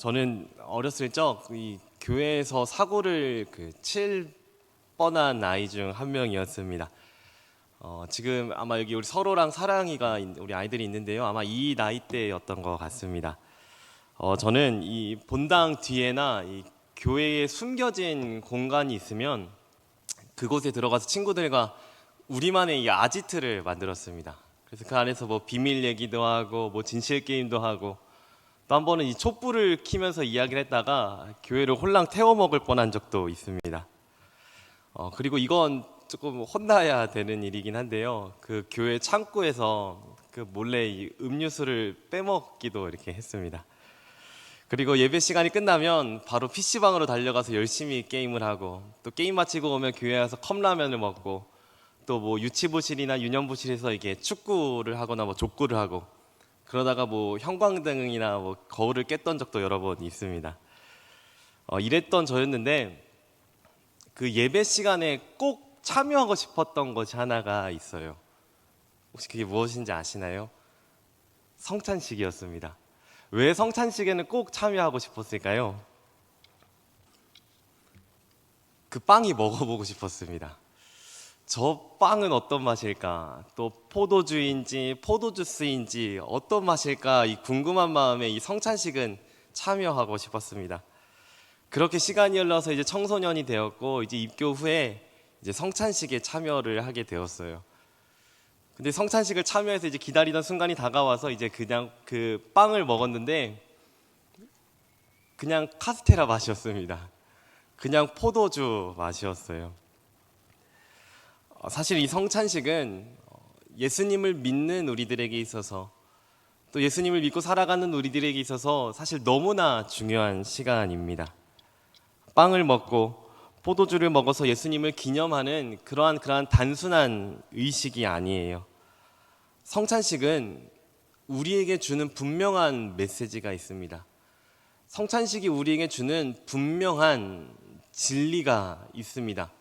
저는 어렸을 적 이 교회에서 사고를 칠 뻔한 아이 중 한 명이었습니다. 지금 아마 여기 우리 서로랑 사랑이가 우리 아이들이 있는데요. 아마 이 나이대였던 것 같습니다. 저는 이 본당 뒤에나 이 교회에 숨겨진 공간이 있으면 그곳에 들어가서 친구들과 우리만의 이 아지트를 만들었습니다. 그래서 그 안에서 뭐 비밀 얘기도 하고 뭐 진실 게임도 하고 또 한 번은 이 촛불을 켜면서 이야기를 했다가 교회를 홀랑 태워 먹을 뻔한 적도 있습니다. 그리고 이건 조금 혼나야 되는 일이긴 한데요. 그 교회 창고에서 그 몰래 이 음료수를 빼먹기도 이렇게 했습니다. 그리고 예배 시간이 끝나면 바로 PC방으로 달려가서 열심히 게임을 하고 또 게임 마치고 오면 교회 와서 컵라면을 먹고 또 뭐 유치부실이나 유년부실에서 이게 축구를 하거나 뭐 족구를 하고 그러다가 뭐 형광등이나 뭐 거울을 깼던 적도 여러 번 있습니다. 이랬던 저였는데 그 예배 시간에 꼭 참여하고 싶었던 것이 하나가 있어요. 혹시 그게 무엇인지 아시나요? 성찬식이었습니다. 왜 성찬식에는 꼭 참여하고 싶었을까요? 그 빵이 먹어보고 싶었습니다. 저 빵은 어떤 맛일까? 또 포도주인지 포도주스인지 어떤 맛일까? 이 궁금한 마음에 이 성찬식은 참여하고 싶었습니다. 그렇게 시간이 흘러서 이제 청소년이 되었고 이제 입교 후에 이제 성찬식에 참여를 하게 되었어요. 근데 성찬식을 참여해서 이제 기다리던 순간이 다가와서 이제 그냥 그 빵을 먹었는데 그냥 카스테라 맛이었습니다. 그냥 포도주 맛이었어요. 사실 이 성찬식은 예수님을 믿는 우리들에게 있어서 또 예수님을 믿고 살아가는 우리들에게 있어서 사실 너무나 중요한 시간입니다. 빵을 먹고 포도주를 먹어서 예수님을 기념하는 그러한 단순한 의식이 아니에요. 성찬식은 우리에게 주는 분명한 메시지가 있습니다. 성찬식이 우리에게 주는 분명한 진리가 있습니다.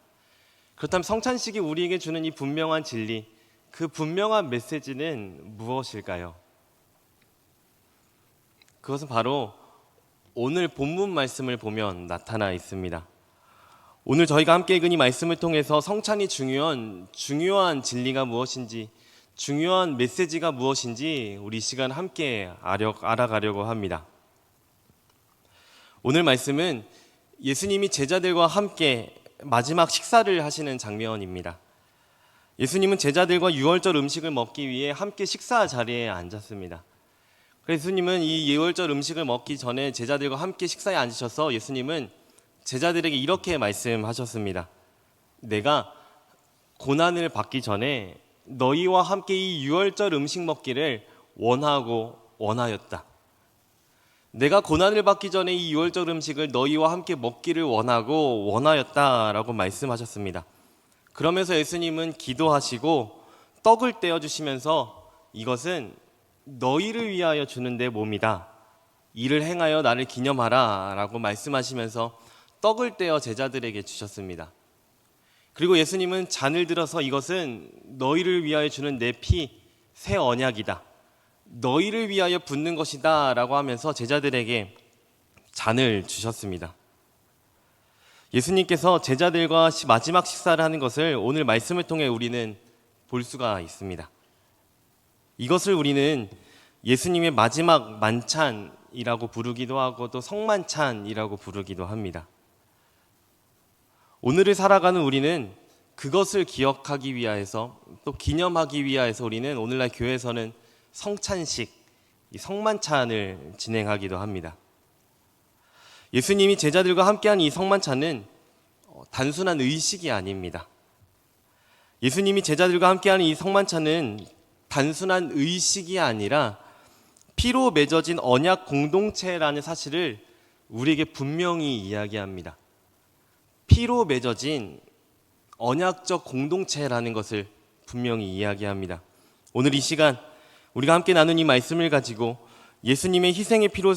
그렇다면 성찬식이 우리에게 주는 이 분명한 진리, 그 분명한 메시지는 무엇일까요? 그것은 바로 오늘 본문 말씀을 보면 나타나 있습니다. 오늘 저희가 함께 읽은 이 말씀을 통해서 성찬이 중요한 진리가 무엇인지, 중요한 메시지가 무엇인지 우리 시간 함께 알아가려고 합니다. 오늘 말씀은 예수님이 제자들과 함께 마지막 식사를 하시는 장면입니다. 예수님은 제자들과 유월절 음식을 먹기 위해 함께 식사 자리에 앉았습니다. 예수님은 이 유월절 음식을 먹기 전에 제자들과 함께 식사에 앉으셔서 예수님은 제자들에게 이렇게 말씀하셨습니다. 내가 고난을 받기 전에 너희와 함께 이 유월절 음식 먹기를 원하였다. 내가 고난을 받기 전에 이 유월절 음식을 너희와 함께 먹기를 원하였다라고 말씀하셨습니다. 그러면서 예수님은 기도하시고 떡을 떼어주시면서 이것은 너희를 위하여 주는 내 몸이다. 이를 행하여 나를 기념하라 라고 말씀하시면서 떡을 떼어 제자들에게 주셨습니다. 그리고 예수님은 잔을 들어서 이것은 너희를 위하여 주는 내 피, 새 언약이다. 너희를 위하여 붓는 것이다 라고 하면서 제자들에게 잔을 주셨습니다. 예수님께서 제자들과 마지막 식사를 하는 것을 오늘 말씀을 통해 우리는 볼 수가 있습니다. 이것을 우리는 예수님의 마지막 만찬이라고 부르기도 하고 또 성만찬이라고 부르기도 합니다. 오늘을 살아가는 우리는 그것을 기억하기 위하여서 또 기념하기 위하여서 우리는 오늘날 교회에서는 성찬식, 성만찬을 진행하기도 합니다. 예수님이 제자들과 함께한 이 성만찬은 단순한 의식이 아닙니다. 예수님이 제자들과 함께하는 이 성만찬은 단순한 의식이 아니라 피로 맺어진 언약 공동체라는 사실을 우리에게 분명히 이야기합니다. 피로 맺어진 언약적 공동체라는 것을 분명히 이야기합니다. 오늘 이 시간 우리가 함께 나눈 이 말씀을 가지고 예수님의 희생의 피로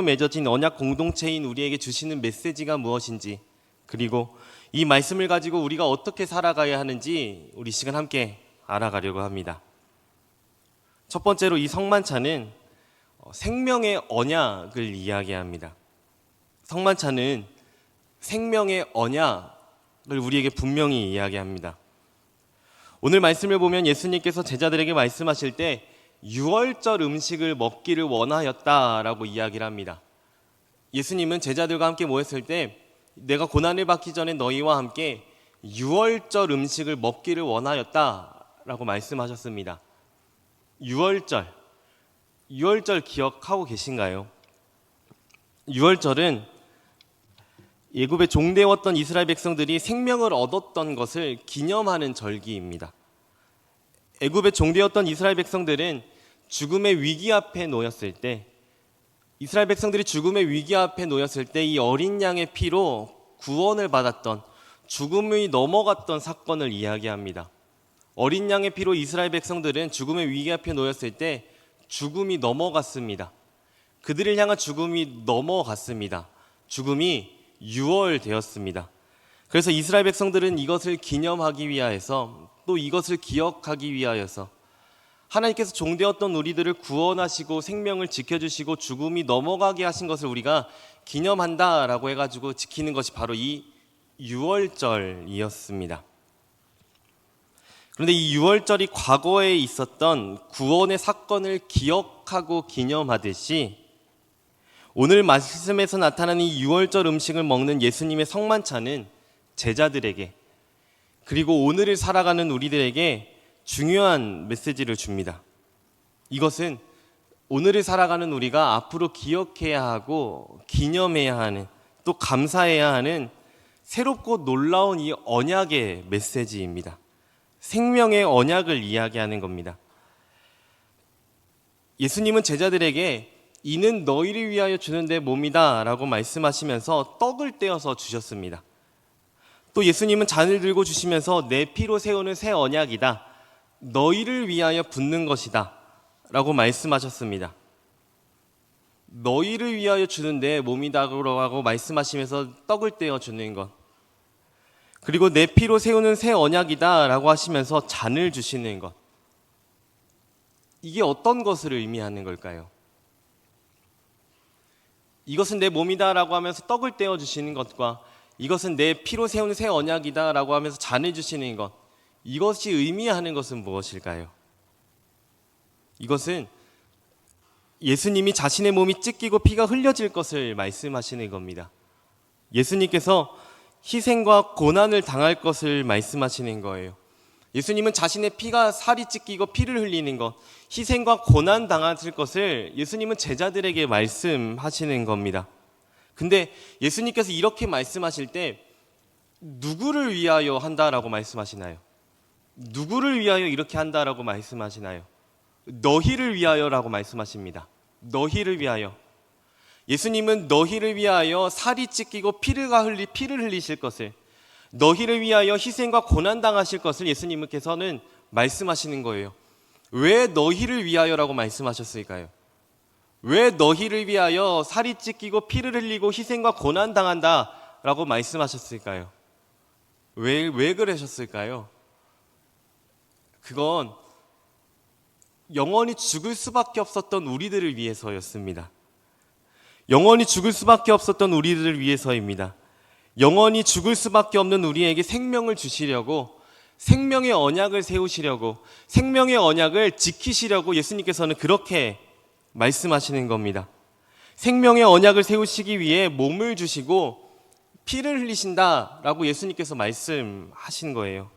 맺어진 언약 공동체인 우리에게 주시는 메시지가 무엇인지, 그리고 이 말씀을 가지고 우리가 어떻게 살아가야 하는지 우리 시간 함께 알아가려고 합니다. 첫 번째로 이 성만찬은 생명의 언약을 이야기합니다. 성만찬은 생명의 언약을 우리에게 분명히 이야기합니다. 오늘 말씀을 보면 예수님께서 제자들에게 말씀하실 때 유월절 음식을 먹기를 원하였다라고 이야기를 합니다. 예수님은 제자들과 함께 모였을 때 내가 고난을 받기 전에 너희와 함께 유월절 음식을 먹기를 원하였다라고 말씀하셨습니다. 유월절 기억하고 계신가요? 유월절은 애굽에 종되었던 이스라엘 백성들이 생명을 얻었던 것을 기념하는 절기입니다. 애굽에 종되었던 이스라엘 백성들은 죽음의 위기 앞에 놓였을 때, 이스라엘 백성들이 죽음의 위기 앞에 놓였을 때 이 어린 양의 피로 구원을 받았던, 죽음이 넘어갔던 사건을 이야기합니다. 어린 양의 피로 이스라엘 백성들은 죽음의 위기 앞에 놓였을 때 죽음이 넘어갔습니다. 그들을 향한 죽음이 넘어갔습니다. 죽음이 유월되었습니다. 그래서 이스라엘 백성들은 이것을 기념하기 위하여서, 또 이것을 기억하기 위하여서 하나님께서 종되었던 우리들을 구원하시고 생명을 지켜주시고 죽음이 넘어가게 하신 것을 우리가 기념한다라고 해가지고 지키는 것이 바로 이 유월절이었습니다. 그런데 이 유월절이 과거에 있었던 구원의 사건을 기억하고 기념하듯이 오늘 말씀에서 나타나는 이 유월절 음식을 먹는 예수님의 성만찬은 제자들에게, 그리고 오늘을 살아가는 우리들에게 중요한 메시지를 줍니다. 이것은 오늘을 살아가는 우리가 앞으로 기억해야 하고 기념해야 하는, 또 감사해야 하는 새롭고 놀라운 이 언약의 메시지입니다. 생명의 언약을 이야기하는 겁니다. 예수님은 제자들에게 이는 너희를 위하여 주는 내 몸이다 라고 말씀하시면서 떡을 떼어서 주셨습니다. 또 예수님은 잔을 들고 주시면서 내 피로 세우는 새 언약이다, 너희를 위하여 붓는 것이다 라고 말씀하셨습니다. 너희를 위하여 주는 내 몸이다 라고 말씀하시면서 떡을 떼어 주는 것, 그리고 내 피로 세우는 새 언약이다 라고 하시면서 잔을 주시는 것, 이게 어떤 것을 의미하는 걸까요? 이것은 내 몸이다 라고 하면서 떡을 떼어 주시는 것과 이것은 내 피로 세우는 새 언약이다 라고 하면서 잔을 주시는 것, 이것이 의미하는 것은 무엇일까요? 이것은 예수님이 자신의 몸이 찢기고 피가 흘려질 것을 말씀하시는 겁니다. 예수님께서 희생과 고난을 당할 것을 말씀하시는 거예요. 예수님은 자신의 피가 살이 찢기고 피를 흘리는 것, 희생과 고난 당하실 것을 예수님은 제자들에게 말씀하시는 겁니다. 근데 예수님께서 이렇게 말씀하실 때 누구를 위하여 한다라고 말씀하시나요? 누구를 위하여 이렇게 한다라고 말씀하시나요? 너희를 위하여라고 말씀하십니다. 너희를 위하여. 예수님은 너희를 위하여 살이 찢기고 피를 흘리실 것을, 너희를 위하여 희생과 고난 당하실 것을 예수님께서는 말씀하시는 거예요. 왜 너희를 위하여라고 말씀하셨을까요? 왜 너희를 위하여 살이 찢기고 피를 흘리고 희생과 고난 당한다라고 말씀하셨을까요? 왜 그러셨을까요? 그건 영원히 죽을 수밖에 없었던 우리들을 위해서였습니다. 영원히 죽을 수밖에 없었던 우리들을 위해서입니다. 영원히 죽을 수밖에 없는 우리에게 생명을 주시려고, 생명의 언약을 세우시려고, 생명의 언약을 지키시려고 예수님께서는 그렇게 말씀하시는 겁니다. 생명의 언약을 세우시기 위해 몸을 주시고 피를 흘리신다라고 예수님께서 말씀하신 거예요.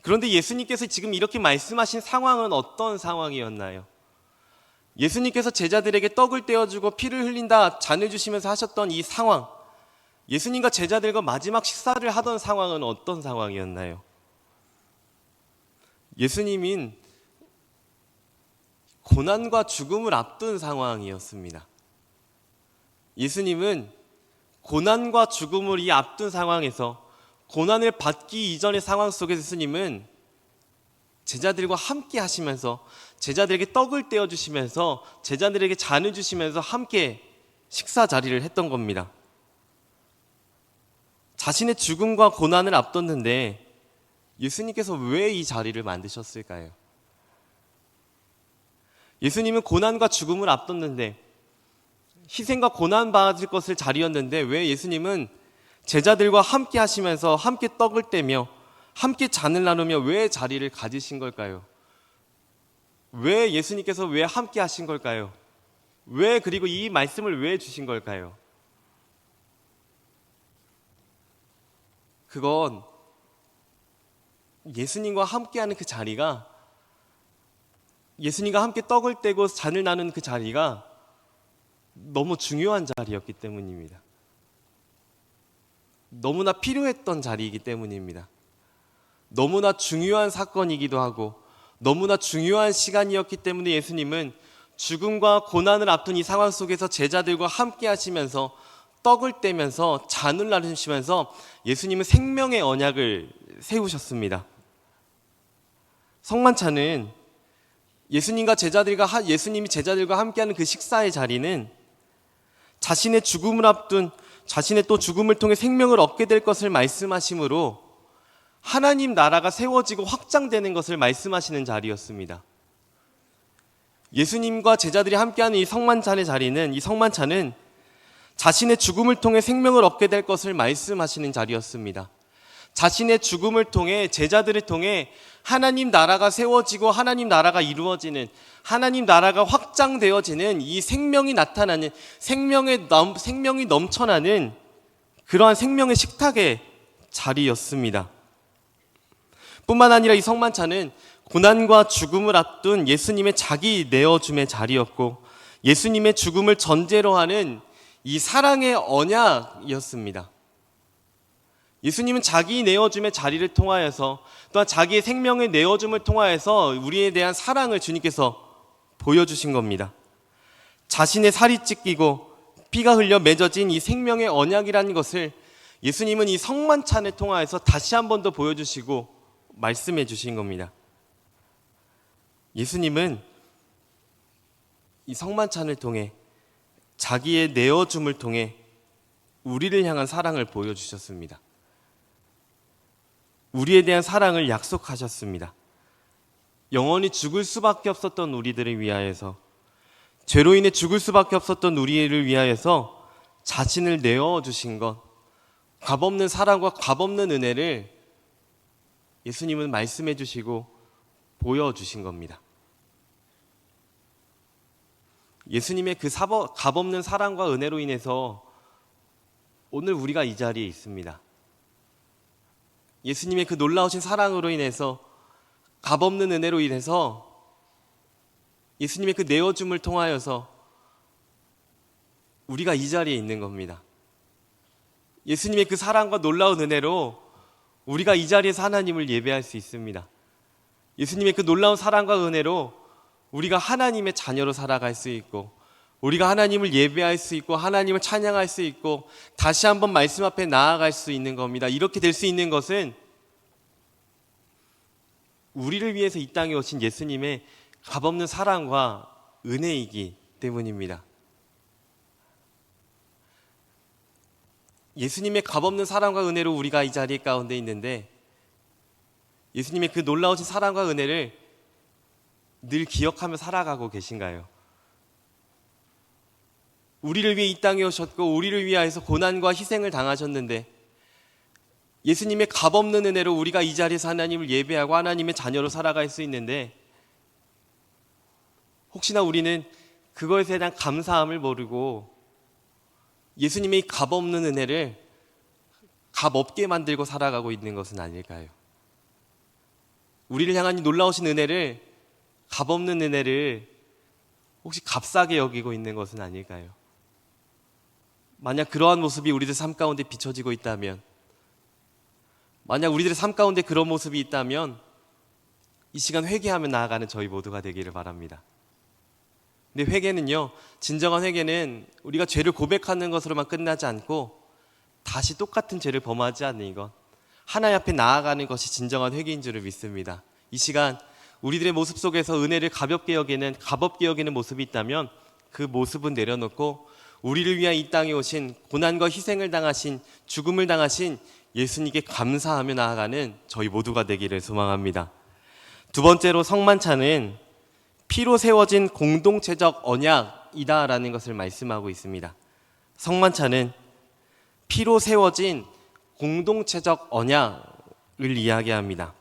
그런데 예수님께서 지금 이렇게 말씀하신 상황은 어떤 상황이었나요? 예수님께서 제자들에게 떡을 떼어주고 피를 흘린다, 잔을 주시면서 하셨던 이 상황, 예수님과 제자들과 마지막 식사를 하던 상황은 어떤 상황이었나요? 예수님은 고난과 죽음을 앞둔 상황이었습니다. 예수님은 고난과 죽음을 이 앞둔 상황에서, 고난을 받기 이전의 상황 속에서 예수님은 제자들과 함께 하시면서, 제자들에게 떡을 떼어 주시면서, 제자들에게 잔을 주시면서 함께 식사 자리를 했던 겁니다. 자신의 죽음과 고난을 앞뒀는데 예수님께서 왜 이 자리를 만드셨을까요? 예수님은 고난과 죽음을 앞뒀는데, 희생과 고난 받을 것을 자리였는데, 왜 예수님은 제자들과 함께 하시면서 함께 떡을 떼며 함께 잔을 나누며 왜 자리를 가지신 걸까요? 왜 예수님께서 왜 함께 하신 걸까요? 왜, 그리고 이 말씀을 왜 주신 걸까요? 그건 예수님과 함께하는 그 자리가, 예수님과 함께 떡을 떼고 잔을 나누는 그 자리가 너무 중요한 자리였기 때문입니다. 너무나 필요했던 자리이기 때문입니다. 너무나 중요한 사건이기도 하고 너무나 중요한 시간이었기 때문에 예수님은 죽음과 고난을 앞둔 이 상황 속에서 제자들과 함께 하시면서 떡을 떼면서 잔을 나누시면서 예수님은 생명의 언약을 세우셨습니다. 성만찬은 예수님이 제자들과 함께하는 그 식사의 자리는 자신의 죽음을 앞둔, 자신의 또 죽음을 통해 생명을 얻게 될 것을 말씀하심으로 하나님 나라가 세워지고 확장되는 것을 말씀하시는 자리였습니다. 예수님과 제자들이 함께하는 이 성만찬의 자리는, 이 성만찬은 자신의 죽음을 통해 생명을 얻게 될 것을 말씀하시는 자리였습니다. 자신의 죽음을 통해, 제자들을 통해 하나님 나라가 세워지고 하나님 나라가 이루어지는, 하나님 나라가 확장되어지는 이 생명이 나타나는, 생명이 넘쳐나는 그러한 생명의 식탁의 자리였습니다. 뿐만 아니라 이 성만찬은 고난과 죽음을 앞둔 예수님의 자기 내어줌의 자리였고, 예수님의 죽음을 전제로 하는 이 사랑의 언약이었습니다. 예수님은 자기 내어줌의 자리를 통하여서, 또한 자기의 생명의 내어줌을 통하여서 우리에 대한 사랑을 주님께서 보여주신 겁니다. 자신의 살이 찢기고 피가 흘려 맺어진 이 생명의 언약이라는 것을 예수님은 이 성만찬을 통하여서 다시 한 번 더 보여주시고 말씀해 주신 겁니다. 예수님은 이 성만찬을 통해, 자기의 내어줌을 통해 우리를 향한 사랑을 보여주셨습니다. 우리에 대한 사랑을 약속하셨습니다. 영원히 죽을 수밖에 없었던 우리들을 위하여서, 죄로 인해 죽을 수밖에 없었던 우리를 위하여서 자신을 내어주신 것, 값없는 사랑과 값없는 은혜를 예수님은 말씀해 주시고 보여주신 겁니다. 예수님의 그 값없는 사랑과 은혜로 인해서 오늘 우리가 이 자리에 있습니다. 예수님의 그 놀라우신 사랑으로 인해서, 값없는 은혜로 인해서, 예수님의 그 내어줌을 통하여서 우리가 이 자리에 있는 겁니다. 예수님의 그 사랑과 놀라운 은혜로 우리가 이 자리에서 하나님을 예배할 수 있습니다. 예수님의 그 놀라운 사랑과 은혜로 우리가 하나님의 자녀로 살아갈 수 있고, 우리가 하나님을 예배할 수 있고, 하나님을 찬양할 수 있고, 다시 한번 말씀 앞에 나아갈 수 있는 겁니다. 이렇게 될 수 있는 것은 우리를 위해서 이 땅에 오신 예수님의 값없는 사랑과 은혜이기 때문입니다. 예수님의 값없는 사랑과 은혜로 우리가 이 자리 가운데 있는데, 예수님의 그 놀라우신 사랑과 은혜를 늘 기억하며 살아가고 계신가요? 우리를 위해 이 땅에 오셨고 우리를 위하여서 고난과 희생을 당하셨는데, 예수님의 값없는 은혜로 우리가 이 자리에서 하나님을 예배하고 하나님의 자녀로 살아갈 수 있는데, 혹시나 우리는 그것에 대한 감사함을 모르고 예수님의 값없는 은혜를 값없게 만들고 살아가고 있는 것은 아닐까요? 우리를 향한 이 놀라우신 은혜를, 값없는 은혜를 혹시 값싸게 여기고 있는 것은 아닐까요? 만약 그러한 모습이 우리들 삶 가운데 비춰지고 있다면, 만약 우리들의 삶 가운데 그런 모습이 있다면 이 시간 회개하며 나아가는 저희 모두가 되기를 바랍니다. 근데 회개는요, 진정한 회개는 우리가 죄를 고백하는 것으로만 끝나지 않고 다시 똑같은 죄를 범하지 않는 것, 하나님 앞에 나아가는 것이 진정한 회개인 줄을 믿습니다. 이 시간 우리들의 모습 속에서 은혜를 값없게 여기는 모습이 있다면 그 모습은 내려놓고 우리를 위한 이 땅에 오신, 고난과 희생을 당하신, 죽음을 당하신 예수님께 감사하며 나아가는 저희 모두가 되기를 소망합니다. 두 번째로, 성만찬은 피로 세워진 공동체적 언약이다라는 것을 말씀하고 있습니다. 성만찬은 피로 세워진 공동체적 언약을 이야기합니다.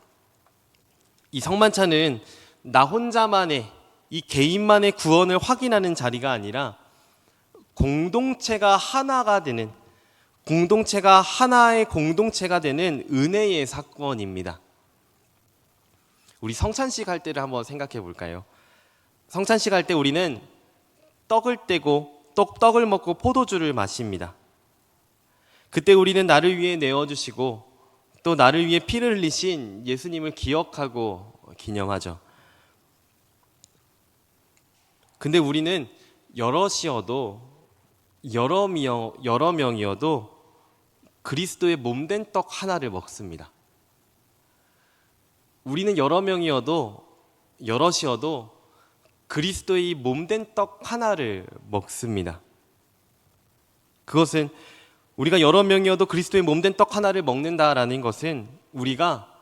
이 성만찬은 나 혼자만의, 이 개인만의 구원을 확인하는 자리가 아니라 공동체가 하나가 되는, 공동체가 하나의 공동체가 되는 은혜의 사건입니다. 우리 성찬식 할 때를 한번 생각해 볼까요? 성찬식 할 때 우리는 떡을 떼고 또 떡을 먹고 포도주를 마십니다. 그때 우리는 나를 위해 내어주시고 또 나를 위해 피를 흘리신 예수님을 기억하고 기념하죠. 근데 우리는 여럿이어도 여러 명이어도 그리스도의 몸된 떡 하나를 먹습니다. 우리는 여러 명이어도 여럿이어도 그리스도의 몸된 떡 하나를 먹습니다. 그것은 우리가 여러 명이어도 그리스도의 몸된 떡 하나를 먹는다라는 것은 우리가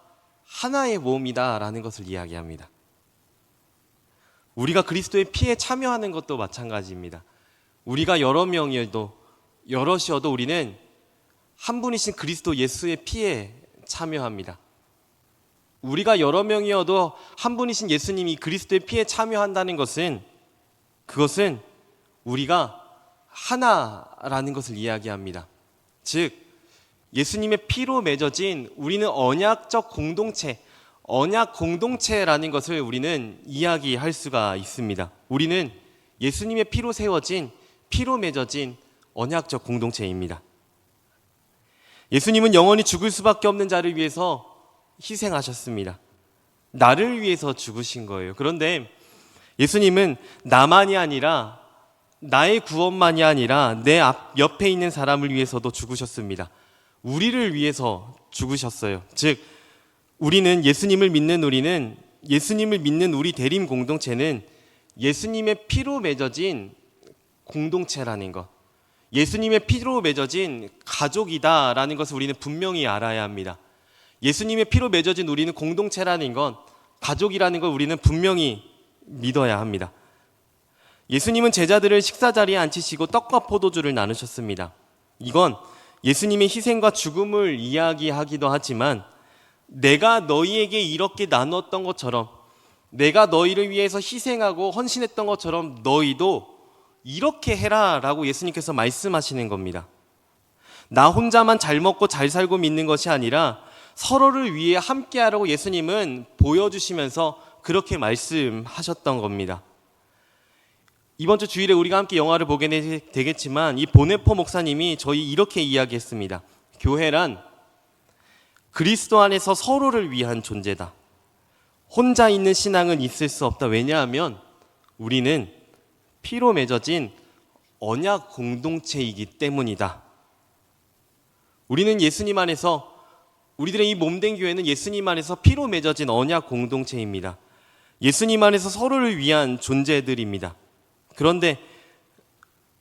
하나의 몸이다라는 것을 이야기합니다. 우리가 그리스도의 피에 참여하는 것도 마찬가지입니다. 우리가 여러 명이어도 여럿이어도 우리는 한 분이신 그리스도 예수의 피에 참여합니다. 우리가 여러 명이어도 한 분이신 예수님이 그리스도의 피에 참여한다는 것은 그것은 우리가 하나라는 것을 이야기합니다. 즉 예수님의 피로 맺어진 우리는 언약적 공동체, 언약 공동체라는 것을 우리는 이야기할 수가 있습니다. 우리는 예수님의 피로 세워진, 피로 맺어진 언약적 공동체입니다. 예수님은 영원히 죽을 수밖에 없는 자를 위해서 희생하셨습니다. 나를 위해서 죽으신 거예요. 그런데 예수님은 나만이 아니라, 나의 구원만이 아니라 내 옆에 있는 사람을 위해서도 죽으셨습니다. 우리를 위해서 죽으셨어요. 즉 우리는 예수님을 믿는 우리 대림 공동체는 예수님의 피로 맺어진 공동체라는 것, 예수님의 피로 맺어진 가족이다라는 것을 우리는 분명히 알아야 합니다. 예수님의 피로 맺어진 우리는 공동체라는 것, 가족이라는 걸 우리는 분명히 믿어야 합니다. 예수님은 제자들을 식사 자리에 앉히시고 떡과 포도주를 나누셨습니다. 이건 예수님의 희생과 죽음을 이야기하기도 하지만 내가 너희에게 이렇게 나눴던 것처럼, 내가 너희를 위해서 희생하고 헌신했던 것처럼 너희도 이렇게 해라 라고 예수님께서 말씀하시는 겁니다. 나 혼자만 잘 먹고 잘 살고 믿는 것이 아니라 서로를 위해 함께하라고 예수님은 보여주시면서 그렇게 말씀하셨던 겁니다. 이번 주 주일에 우리가 함께 영화를 보게 되겠지만 이 보네포 목사님이 저희 이렇게 이야기했습니다. 교회란 그리스도 안에서 서로를 위한 존재다. 혼자 있는 신앙은 있을 수 없다. 왜냐하면 우리는 피로 맺어진 언약 공동체이기 때문이다. 우리는 예수님 안에서, 우리들의 이 몸된 교회는 예수님 안에서 피로 맺어진 언약 공동체입니다. 예수님 안에서 서로를 위한 존재들입니다. 그런데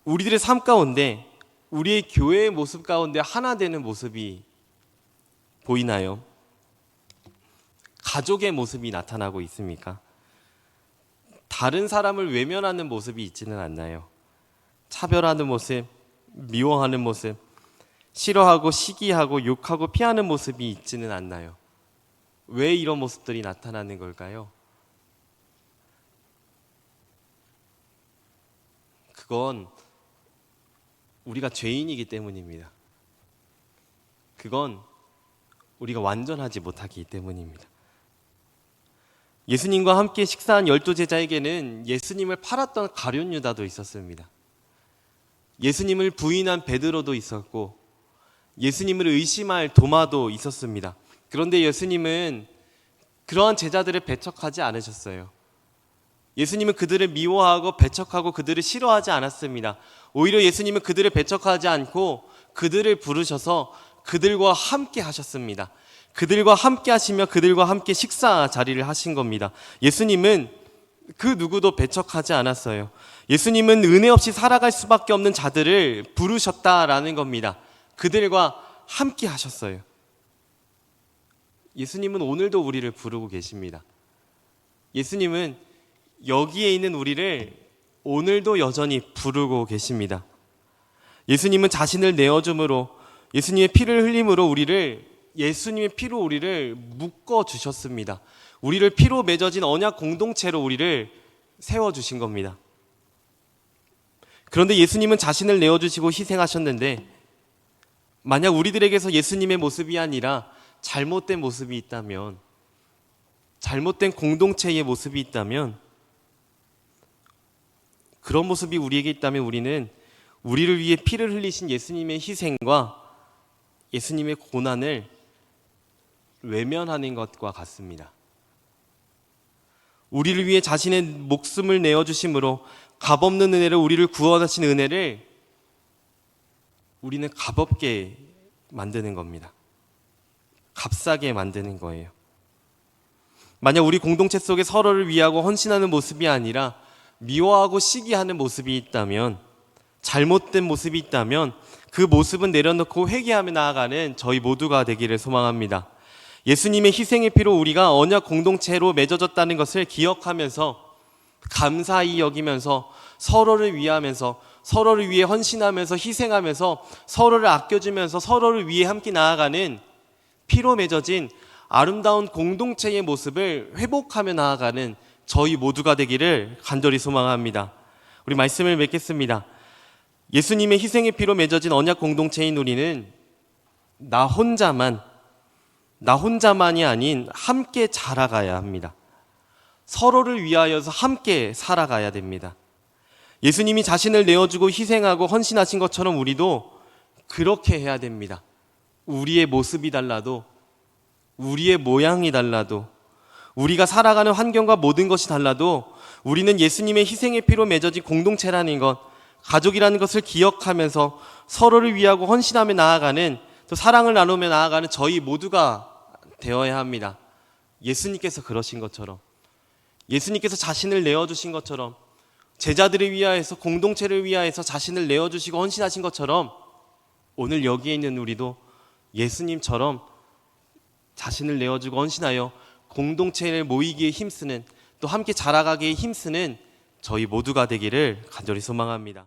우리들의 삶 가운데, 우리의 교회의 모습 가운데 하나 되는 모습이 보이나요? 가족의 모습이 나타나고 있습니까? 다른 사람을 외면하는 모습이 있지는 않나요? 차별하는 모습, 미워하는 모습, 싫어하고 시기하고 욕하고 피하는 모습이 있지는 않나요? 왜 이런 모습들이 나타나는 걸까요? 그건 우리가 죄인이기 때문입니다. 그건 우리가 완전하지 못하기 때문입니다. 예수님과 함께 식사한 12제자에게는 예수님을 팔았던 가룟 유다도 있었습니다. 예수님을 부인한 베드로도 있었고 예수님을 의심할 도마도 있었습니다. 그런데 예수님은 그러한 제자들을 배척하지 않으셨어요. 예수님은 그들을 미워하고 배척하고 그들을 싫어하지 않았습니다. 오히려 예수님은 그들을 배척하지 않고 그들을 부르셔서 그들과 함께 하셨습니다. 그들과 함께 하시며 그들과 함께 식사 자리를 하신 겁니다. 예수님은 그 누구도 배척하지 않았어요. 예수님은 은혜 없이 살아갈 수밖에 없는 자들을 부르셨다라는 겁니다. 그들과 함께 하셨어요. 예수님은 오늘도 우리를 부르고 계십니다. 예수님은 여기에 있는 우리를 오늘도 여전히 부르고 계십니다. 예수님은 자신을 내어줌으로, 예수님의 피를 흘림으로 예수님의 피로 우리를 묶어 주셨습니다. 우리를 피로 맺어진 언약 공동체로 우리를 세워주신 겁니다. 그런데 예수님은 자신을 내어주시고 희생하셨는데, 만약 우리들에게서 예수님의 모습이 아니라 잘못된 모습이 있다면, 잘못된 공동체의 모습이 있다면, 그런 모습이 우리에게 있다면 우리는 우리를 위해 피를 흘리신 예수님의 희생과 예수님의 고난을 외면하는 것과 같습니다. 우리를 위해 자신의 목숨을 내어주심으로 값없는 은혜를, 우리를 구원하신 은혜를 우리는 값없게 만드는 겁니다. 값싸게 만드는 거예요. 만약 우리 공동체 속에 서로를 위하고 헌신하는 모습이 아니라 미워하고 시기하는 모습이 있다면, 잘못된 모습이 있다면 그 모습은 내려놓고 회개하며 나아가는 저희 모두가 되기를 소망합니다. 예수님의 희생의 피로 우리가 언약 공동체로 맺어졌다는 것을 기억하면서, 감사히 여기면서, 서로를 위하면서, 서로를 위해 헌신하면서, 희생하면서, 서로를 아껴주면서, 서로를 위해 함께 나아가는 피로 맺어진 아름다운 공동체의 모습을 회복하며 나아가는 저희 모두가 되기를 간절히 소망합니다. 우리 말씀을 맺겠습니다. 예수님의 희생의 피로 맺어진 언약 공동체인 우리는 나 혼자만이 아닌 함께 자라가야 합니다. 서로를 위하여서 함께 살아가야 됩니다. 예수님이 자신을 내어주고 희생하고 헌신하신 것처럼 우리도 그렇게 해야 됩니다. 우리의 모습이 달라도, 우리의 모양이 달라도, 우리가 살아가는 환경과 모든 것이 달라도 우리는 예수님의 희생의 피로 맺어진 공동체라는 것, 가족이라는 것을 기억하면서 서로를 위하고 헌신하며 나아가는, 또 사랑을 나누며 나아가는 저희 모두가 되어야 합니다. 예수님께서 그러신 것처럼, 예수님께서 자신을 내어주신 것처럼, 제자들을 위하여서, 공동체를 위하여서 자신을 내어주시고 헌신하신 것처럼 오늘 여기에 있는 우리도 예수님처럼 자신을 내어주고 헌신하여 공동체를 모이기에 힘쓰는, 또 함께 자라가기에 힘쓰는 저희 모두가 되기를 간절히 소망합니다.